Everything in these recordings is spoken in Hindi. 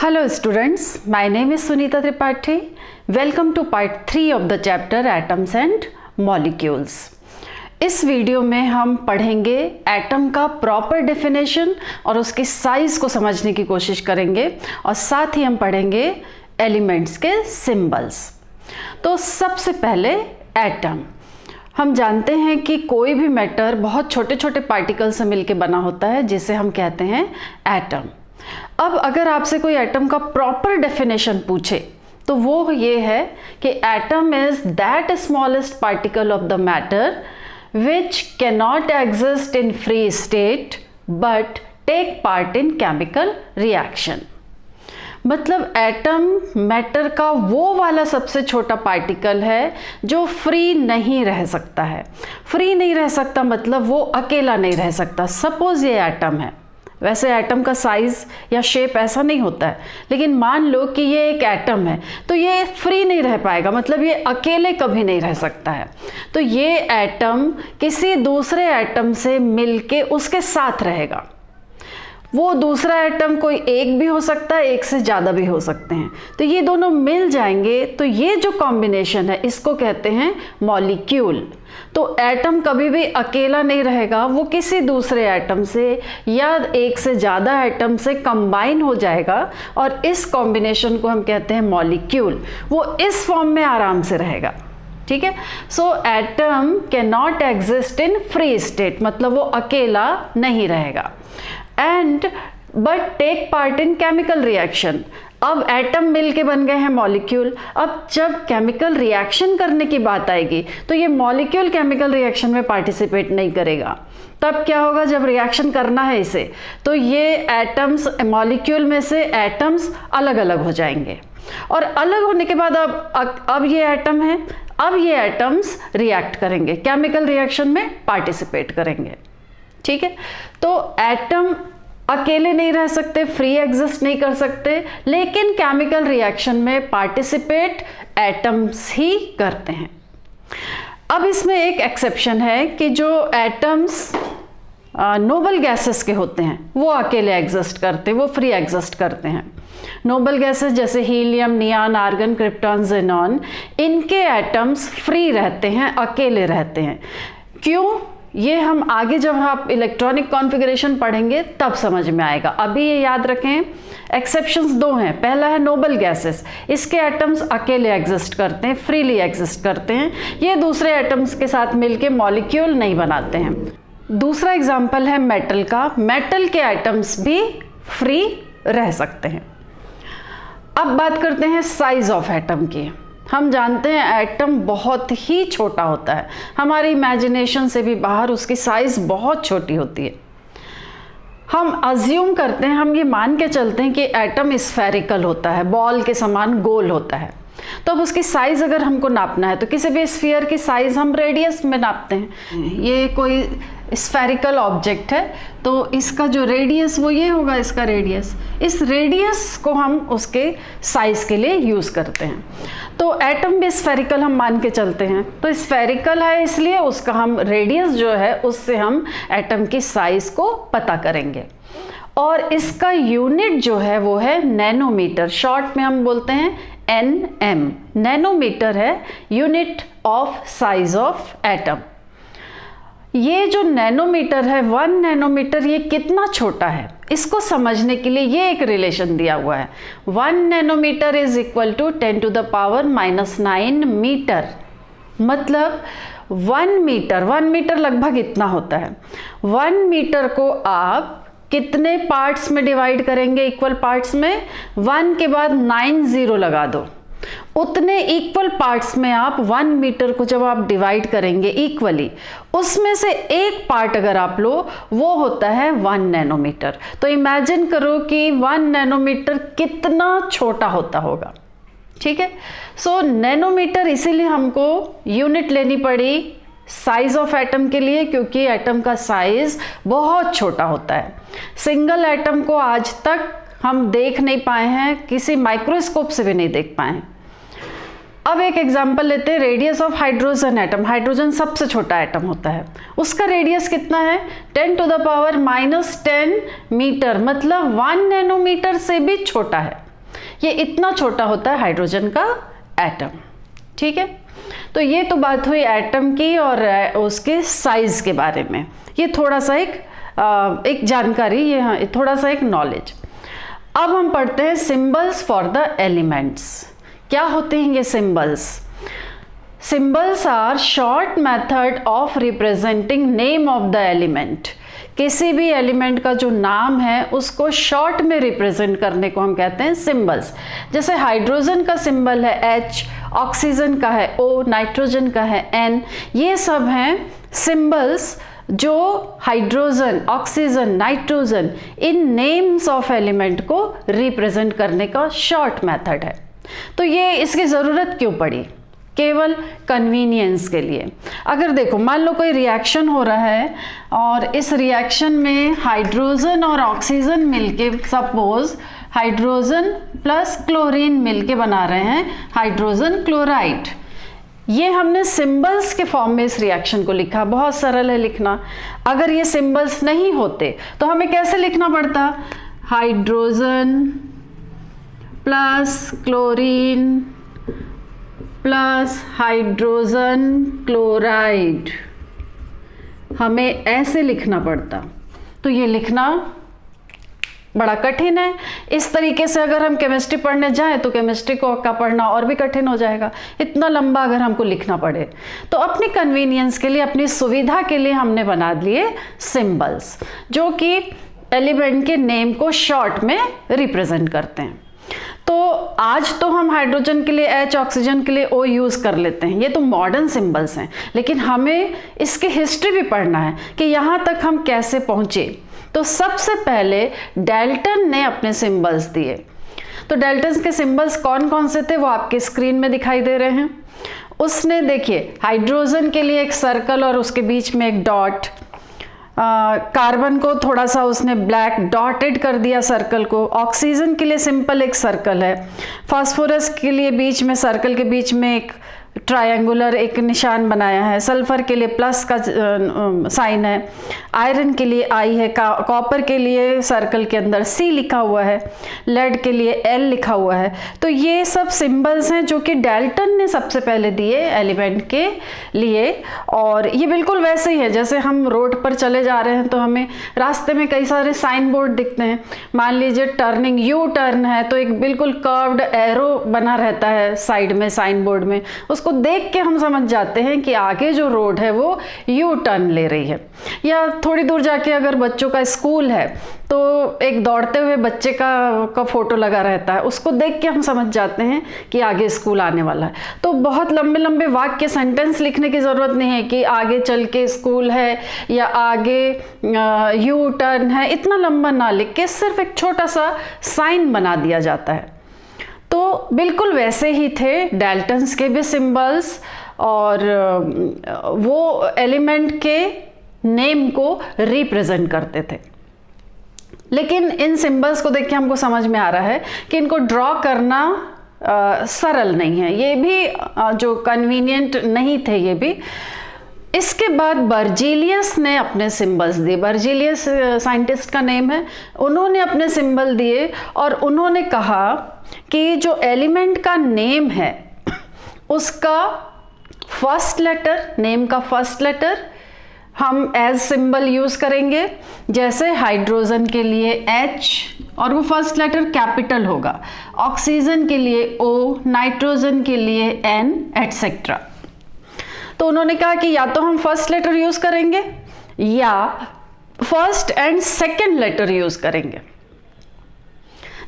Hello students, my name is Sunita Tripathi. Welcome to part 3 of the chapter Atoms and Molecules. इस वीडियो में हम पढ़ेंगे एटम का प्रॉपर डेफिनेशन और उसकी साइज को समझने की कोशिश करेंगे और साथ ही हम पढ़ेंगे एलिमेंट्स के सिंबल्स। तो सबसे पहले एटम। हम जानते हैं कि कोई भी मैटर बहुत छोटे छोटे पार्टिकल से मिलकर बना होता है जिसे हम कहते हैं एटम। अब अगर आपसे कोई एटम का प्रॉपर डेफिनेशन पूछे तो वो ये है कि atom is that smallest particle of the matter which cannot exist in free state but take part in chemical reaction। मतलब एटम मैटर का वो वाला सबसे छोटा पार्टिकल है जो फ्री नहीं रह सकता है। फ्री नहीं रह सकता मतलब वो अकेला नहीं रह सकता। सपोज ये एटम है, वैसे एटम का साइज या शेप ऐसा नहीं होता है, लेकिन मान लो कि ये एक एटम है तो ये फ्री नहीं रह पाएगा, मतलब ये अकेले कभी नहीं रह सकता है। तो ये एटम किसी दूसरे एटम से मिलके उसके साथ रहेगा। वो दूसरा एटम कोई एक भी हो सकता है, एक से ज़्यादा भी हो सकते हैं। तो ये दोनों मिल जाएंगे तो ये जो कॉम्बिनेशन है इसको कहते हैं मॉलिक्यूल। तो एटम कभी भी अकेला नहीं रहेगा, वो किसी दूसरे एटम से या एक से ज़्यादा एटम से कंबाइन हो जाएगा और इस कॉम्बिनेशन को हम कहते हैं मॉलिक्यूल। वो इस फॉर्म में आराम से रहेगा। ठीक है। So atom can not exist in free state, मतलब वो अकेला नहीं रहेगा। And but take part in chemical reaction. अब एटम मिल के बन गए हैं मॉलिक्यूल। अब जब केमिकल रिएक्शन करने की बात आएगी तो ये मॉलिक्यूल केमिकल रिएक्शन में पार्टिसिपेट नहीं करेगा। तब क्या होगा, जब रिएक्शन करना है इसे तो ये एटम्स मॉलिक्यूल में से एटम्स अलग अलग हो जाएंगे और अलग होने के बाद अब ये एटम है, अब ये एटम्स रिएक्ट करेंगे, केमिकल रिएक्शन में पार्टिसिपेट करेंगे। ठीक है। तो एटम अकेले नहीं रह सकते, फ्री एग्जिस्ट नहीं कर सकते, लेकिन केमिकल रिएक्शन में पार्टिसिपेट एटम्स ही करते हैं। अब इसमें एक एक्सेप्शन है कि जो एटम्स नोबल गैसेस के होते हैं वो अकेले एग्जिस्ट करते हैं, वो फ्री एग्जिस्ट करते हैं। नोबल गैसेस जैसे helium, neon, argon, krypton, xenon, इनके एटम्स फ्री रहते हैं, अकेले रहते हैं। क्यों? ये हम आगे जब आप इलेक्ट्रॉनिक कॉन्फ़िगरेशन पढ़ेंगे तब समझ में आएगा। अभी ये याद रखें, एक्सेप्शंस दो हैं। पहला है नोबल गैसेस, इसके एटम्स अकेले एग्जिस्ट करते हैं, फ्रीली एग्जिस्ट करते हैं, ये दूसरे एटम्स के साथ मिलके मॉलिक्यूल नहीं बनाते हैं। दूसरा एग्जाम्पल है मेटल का। मेटल के एटम्स भी फ्री रह सकते हैं। अब बात करते हैं साइज ऑफ एटम की। हम जानते हैं एटम बहुत ही छोटा होता है, हमारी इमेजिनेशन से भी बाहर उसकी साइज बहुत छोटी होती है। हम अज्यूम करते हैं, हम ये मान के चलते हैं कि एटम स्फेरिकल होता है, बॉल के समान गोल होता है। तो अब उसकी साइज अगर हमको नापना है तो किसी भी स्फीयर की साइज हम रेडियस में नापते हैं। ये कोई स्फेरिकल ऑब्जेक्ट है तो इसका जो रेडियस वो ये होगा, इसका रेडियस। इस रेडियस को हम उसके साइज के लिए यूज करते हैं। तो एटम भी स्फेरिकल हम मान के चलते हैं, तो स्फेरिकल है इसलिए उसका हम रेडियस जो है उससे हम एटम की साइज को पता करेंगे। और इसका यूनिट जो है वो है नैनोमीटर, शॉर्ट में हम बोलते हैं NM। नैनोमीटर है unit of size of atom. ये जो नैनोमीटर है, 1 नैनोमीटर, ये कितना छोटा है इसको समझने के लिए ये एक रिलेशन दिया हुआ है। 1 nanometre is equal to 10 to the power -9 metre. मतलब 1 मीटर लगभग इतना होता है। 1 मीटर को आप कितने पार्ट्स में डिवाइड करेंगे? इक्वल पार्ट्स में। 1 के बाद 9 0 लगा दो। उतने इक्वल पार्ट्स में आप 1 मीटर को जब आप डिवाइड करेंगे इक्वली, उसमें से एक पार्ट अगर आप लो वो होता है 1 नैनोमीटर। तो इमेजिन करो कि 1 नैनोमीटर कितना छोटा होता होगा। ठीक है। सो नैनोमीटर इसीलिए हमको यूनिट लेनी पड़ी साइज ऑफ एटम के लिए, क्योंकि एटम का साइज बहुत छोटा होता है। सिंगल एटम को आज तक हम देख नहीं पाए हैं, किसी माइक्रोस्कोप से भी नहीं देख पाए हैं। अब एक एग्जांपल लेते हैं, radius of hydrogen atom. Hydrogen सबसे छोटा एटम होता है, उसका रेडियस कितना है? 10 to the power -10 मीटर, मतलब 1 नैनोमीटर से भी छोटा है। ये इतना छोटा होता है हाइड्रोजन का एटम। ठीक है, तो ये तो बात हुई एटम की और उसके साइज के बारे में। ये थोड़ा सा एक जानकारी, ये थोड़ा सा एक नॉलेज। अब हम पढ़ते हैं सिंबल्स फॉर द एलिमेंट्स। क्या होते हैं ये symbols? Symbols are short method of representing name of the element. किसी भी एलिमेंट का जो नाम है उसको शॉर्ट में रिप्रेजेंट करने को हम कहते हैं सिंबल्स। जैसे हाइड्रोजन का सिंबल है H, ऑक्सीजन का है O, नाइट्रोजन का है N। ये सब हैं सिंबल्स जो hydrogen, oxygen, nitrogen in names of element को रिप्रेजेंट करने का शॉर्ट मेथड है। तो ये इसकी ज़रूरत क्यों पड़ी? केवल कन्वीनियंस के लिए। अगर देखो मान लो कोई रिएक्शन हो रहा है और इस रिएक्शन में हाइड्रोजन और ऑक्सीजन मिलके, सपोज हाइड्रोजन प्लस क्लोरीन मिलके बना रहे हैं हाइड्रोजन क्लोराइड। ये हमने सिंबल्स के फॉर्म में इस रिएक्शन को लिखा, बहुत सरल है लिखना। अगर ये सिंबल्स नहीं होते तो हमें कैसे लिखना पड़ता? Hydrogen plus chlorine plus hydrogen chloride, हमें ऐसे लिखना पड़ता। तो ये लिखना बड़ा कठिन है। इस तरीके से अगर हम केमिस्ट्री पढ़ने जाएं तो केमिस्ट्री का पढ़ना और भी कठिन हो जाएगा, इतना लंबा अगर हमको लिखना पड़े। तो अपनी कन्वीनियंस के लिए, अपनी सुविधा के लिए हमने बना लिए सिंबल्स जो कि एलिमेंट के नेम को शॉर्ट में रिप्रेजेंट करते हैं। तो आज तो हम हाइड्रोजन के लिए H, ऑक्सीजन के लिए O यूज़ कर लेते हैं, ये तो मॉडर्न सिंबल्स हैं। लेकिन हमें इसकी हिस्ट्री भी पढ़ना है कि यहाँ तक हम कैसे पहुँचे। तो सबसे पहले डाल्टन ने अपने सिंबल्स दिए। तो डाल्टन के सिंबल्स कौन कौन से थे वो आपके स्क्रीन में दिखाई दे रहे हैं। उसने देखिए हाइड्रोजन के लिए एक सर्कल और उसके बीच में एक डॉट, कार्बन को थोड़ा सा उसने ब्लैक डॉटेड कर दिया सर्कल को। ऑक्सीजन के लिए सिंपल एक सर्कल है। फास्फोरस के लिए बीच में सर्कल के बीच में एक ट्रायंगुलर एक निशान बनाया है। सल्फर के लिए प्लस का साइन है। आयरन के लिए आई है। कॉपर के लिए सर्कल के अंदर C लिखा हुआ है। लेड के लिए L लिखा हुआ है। तो ये सब सिंबल्स हैं जो कि डाल्टन ने सबसे पहले दिए एलिमेंट के लिए। और ये बिल्कुल वैसे ही है जैसे हम रोड पर चले जा रहे हैं तो हमें रास्ते में कई सारे साइन बोर्ड दिखते हैं। मान लीजिए टर्निंग U टर्न है तो एक बिल्कुल कर्व्ड एरो बना रहता है साइड में साइन बोर्ड में, उसको देख के हम समझ जाते हैं कि आगे जो रोड है वो यू टर्न ले रही है। या थोड़ी दूर जाके अगर बच्चों का स्कूल है तो एक दौड़ते हुए बच्चे का फोटो लगा रहता है, उसको देख के हम समझ जाते हैं कि आगे स्कूल आने वाला है। तो बहुत लंबे लंबे वाक्य सेंटेंस लिखने की ज़रूरत नहीं है कि आगे चल के स्कूल है या आगे यू टर्न है, इतना लंबा ना लिख के सिर्फ एक छोटा सा साइन बना दिया जाता है। तो बिल्कुल वैसे ही थे डाल्टन्स के भी सिंबल्स और वो एलिमेंट के नेम को रिप्रेजेंट करते थे। लेकिन इन सिंबल्स को देख के हमको समझ में आ रहा है कि इनको ड्रॉ करना सरल नहीं है, ये भी जो कन्वीनियंट नहीं थे ये भी। इसके बाद बर्जीलियस ने अपने सिंबल्स दिए। बर्जीलियस साइंटिस्ट का नेम है। उन्होंने अपने सिंबल दिए और उन्होंने कहा कि जो एलिमेंट का नेम है उसका फर्स्ट लेटर, नेम का फर्स्ट लेटर हम एज सिंबल यूज करेंगे। जैसे हाइड्रोजन के लिए H और वो फर्स्ट लेटर कैपिटल होगा, ऑक्सीजन के लिए O, नाइट्रोजन के लिए N एटसेट्रा। तो उन्होंने कहा कि या तो हम फर्स्ट लेटर यूज करेंगे या first and second letter use करेंगे।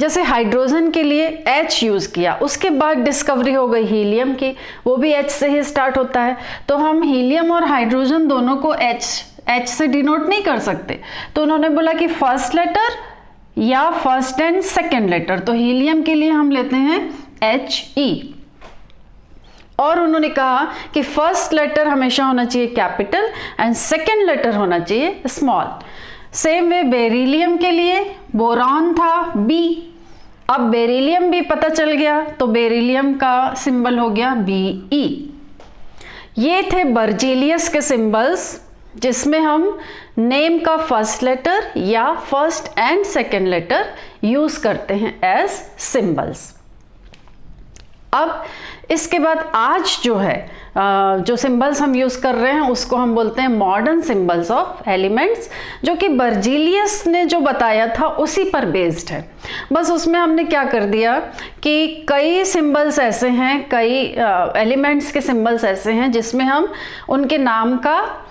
जैसे हाइड्रोजन के लिए H यूज किया, उसके बाद डिस्कवरी हो गई हीलियम की, वो भी H से ही स्टार्ट होता है। तो हम हीलियम और हाइड्रोजन दोनों को H से डिनोट नहीं कर सकते, तो उन्होंने बोला कि फर्स्ट लेटर या फर्स्ट एंड सेकेंड लेटर। तो हीलियम के लिए हम लेते हैं HE और उन्होंने कहा कि फर्स्ट लेटर हमेशा होना चाहिए कैपिटल एंड सेकेंड लेटर होना चाहिए स्मॉल। सेम वे बेरिलियम के लिए बोरॉन था B। अब बेरिलियम भी पता चल गया तो बेरिलियम का सिंबल हो गया Be। ये थे बर्जीलियस के सिंबल्स जिसमें हम नेम का फर्स्ट लेटर या first and second letter use करते हैं एज सिंबल्स। अब इसके बाद आज जो है जो सिंबल्स हम यूज कर रहे हैं उसको हम बोलते हैं मॉडर्न सिंबल्स ऑफ एलिमेंट्स, जो कि बर्जीलियस ने जो बताया था उसी पर बेस्ड है। बस उसमें हमने क्या कर दिया कि कई सिंबल्स ऐसे हैं, कई एलिमेंट्स के सिंबल्स ऐसे हैं जिसमें हम उनके नाम का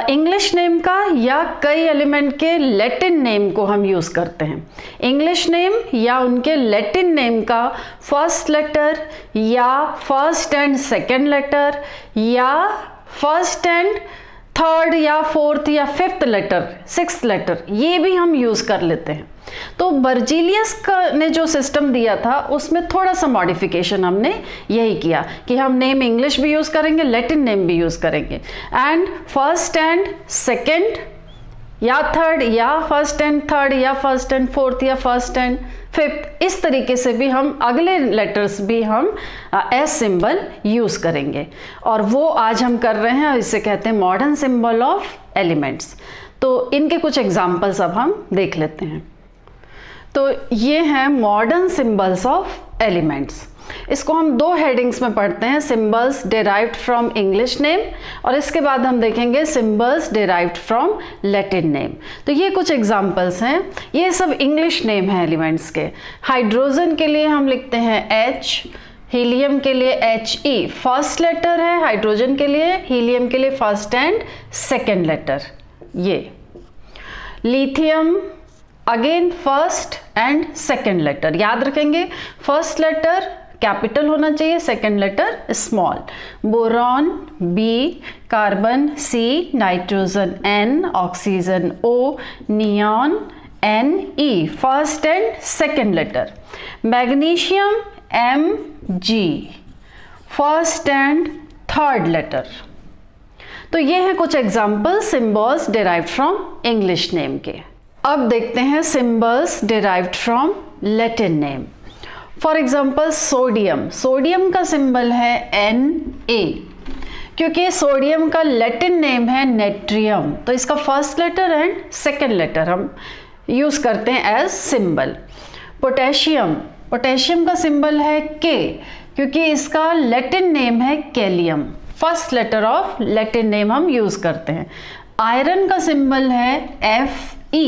इंग्लिश नेम का या कई एलिमेंट के लैटिन नेम को हम यूज करते हैं। इंग्लिश नेम या उनके लैटिन नेम का फर्स्ट लेटर या फर्स्ट एंड सेकेंड लेटर या फर्स्ट एंड थर्ड या फोर्थ या फिफ्थ लेटर, सिक्स्थ लेटर, ये भी हम यूज कर लेते हैं। तो बर्जीलियस ने जो सिस्टम दिया था उसमें थोड़ा सा मॉडिफिकेशन हमने यही किया कि हम नेम इंग्लिश भी यूज करेंगे, लैटिन नेम भी यूज करेंगे, एंड फर्स्ट एंड सेकेंड या थर्ड या फर्स्ट एंड थर्ड या फर्स्ट एंड फोर्थ या फर्स्ट एंड फिफ्थ, इस तरीके से भी हम अगले लेटर्स भी हम एस सिंबल यूज करेंगे। और वो आज हम कर रहे हैं, इसे कहते हैं मॉडर्न सिंबल ऑफ एलिमेंट्स। तो इनके कुछ एग्जाम्पल्स अब हम देख लेते हैं। तो ये हैं मॉडर्न सिंबल्स ऑफ एलिमेंट्स। इसको हम दो हेडिंग्स में पढ़ते हैं, symbols derived from English name, और इसके बाद हम देखेंगे symbols derived from Latin name. तो ये कुछ एग्जांपल्स हैं, ये सब इंग्लिश नेम है एलिमेंट्स के। हाइड्रोजन के लिए हम लिखते हैं H, हीलियम के लिए HE, फर्स्ट लेटर है हाइड्रोजन के लिए, हीलियम के लिए फर्स्ट एंड सेकेंड लेटर। ये lithium again first and second letter, याद रखेंगे फर्स्ट लेटर कैपिटल होना चाहिए, second letter small. Boron B, carbon C, nitrogen N, oxygen O, neon Ne, first and second letter. Magnesium Mg, first and third letter. तो ये हैं कुछ example symbols derived from English name के। अब देखते हैं symbols derived from Latin name. For example sodium, sodium का सिंबल है Na, क्योंकि सोडियम का लैटिन नेम है नेट्रियम, तो इसका first letter and second letter हम यूज करते हैं एज सिंबल। पोटेशियम, पोटेशियम का सिंबल है K, क्योंकि इसका लैटिन नेम है kalium, first letter of Latin name हम यूज करते हैं। आयरन का सिंबल है Fe,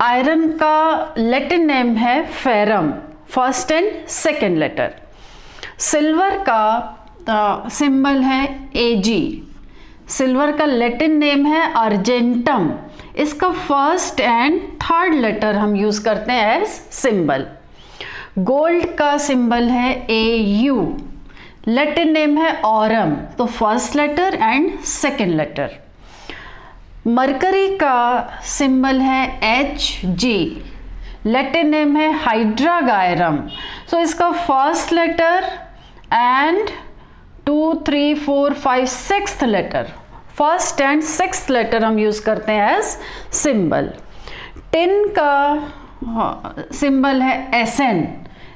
आयरन का लैटिन नेम है ferrum, first and second letter. Silver का सिंबल है Ag, सिल्वर का लैटिन नेम है अर्जेंटम, इसका फर्स्ट एंड थर्ड लेटर हम यूज करते हैं एज सिंबल। गोल्ड का सिंबल है Au, लैटिन नेम है ऑरम, तो first letter and second letter. Mercury का सिंबल है Hg, लैटिन नेम है हाइड्रागायरम, सो इसका फर्स्ट लेटर एंड 2, 3, 4, 5, 6th लेटर, फर्स्ट एंड सिक्स्थ लेटर हम यूज करते हैं एज सिंबल। टिन का सिंबल है Sn,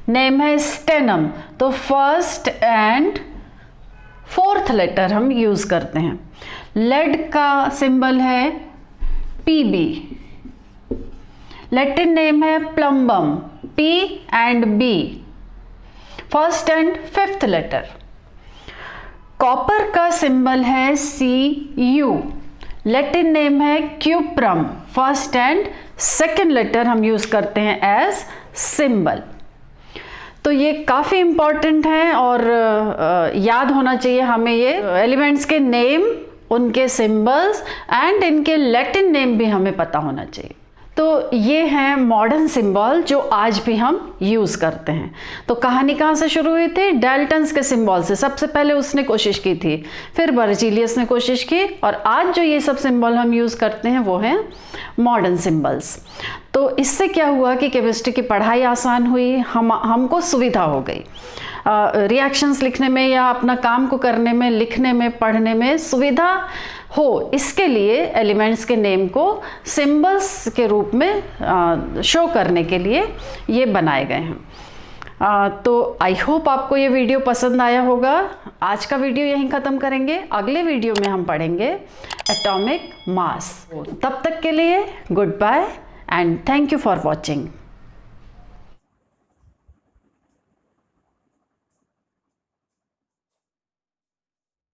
नेम है स्टेनम, तो फर्स्ट एंड फोर्थ लेटर हम यूज करते हैं। लेड का सिंबल है Pb, लैटिन नेम है plumbum, P and B, first and fifth letter. Copper का सिंबल है Cu, लैटिन नेम है cuprum, first and second letter हम यूज करते हैं एज सिंबल। तो ये काफ़ी इम्पॉर्टेंट है और याद होना चाहिए हमें ये एलिमेंट्स के नेम, उनके सिंबल्स एंड इनके लैटिन नेम भी हमें पता होना चाहिए। तो ये हैं मॉडर्न सिंबल जो आज भी हम यूज़ करते हैं। तो कहानी कहाँ से शुरू हुई थी? डाल्टन्स के सिंबल से। सबसे पहले उसने कोशिश की थी, फिर बर्जीलियस ने कोशिश की, और आज जो ये सब सिंबल हम यूज़ करते हैं वो हैं मॉडर्न सिंबल्स। तो इससे क्या हुआ कि केमिस्ट्री की पढ़ाई आसान हुई, हमको सुविधा हो गई रिएक्शंस लिखने में या अपना काम को करने में, लिखने में, पढ़ने में सुविधा हो, इसके लिए एलिमेंट्स के नेम को सिंबल्स के रूप में शो करने के लिए ये बनाए गए हैं। तो आई होप आपको ये वीडियो पसंद आया होगा। आज का वीडियो यहीं ख़त्म करेंगे। अगले वीडियो में हम पढ़ेंगे एटॉमिक मास। तब तक के लिए goodbye and thank you for watching.